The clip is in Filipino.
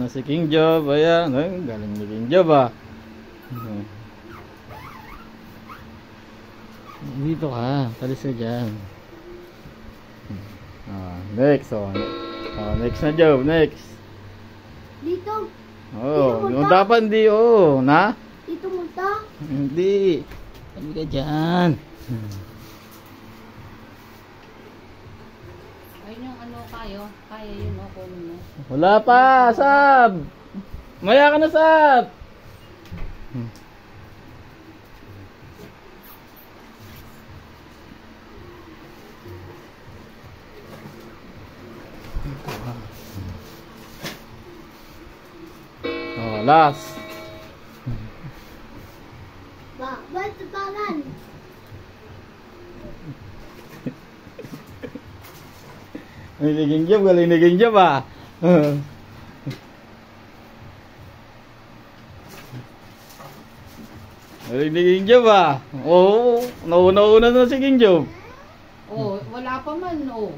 na si King Job. Ayan. Ay, galing ni King Job ah. Dito ka. Talis ka dyan. Next. Next na Job. Next. Dito. Yung dapat hindi. Na? Dito munta. Hindi. Talis ka dyan. Ayun yung ano kayo. Kaya yun o. Kunin mo. Wala pa. Sab. Maya ka na Sab. Last. Ba't tatangan? Naging job, galing naging job ah. Galing naging job ah. Oo, nauna na si King Job. Oh, wala pa man oh.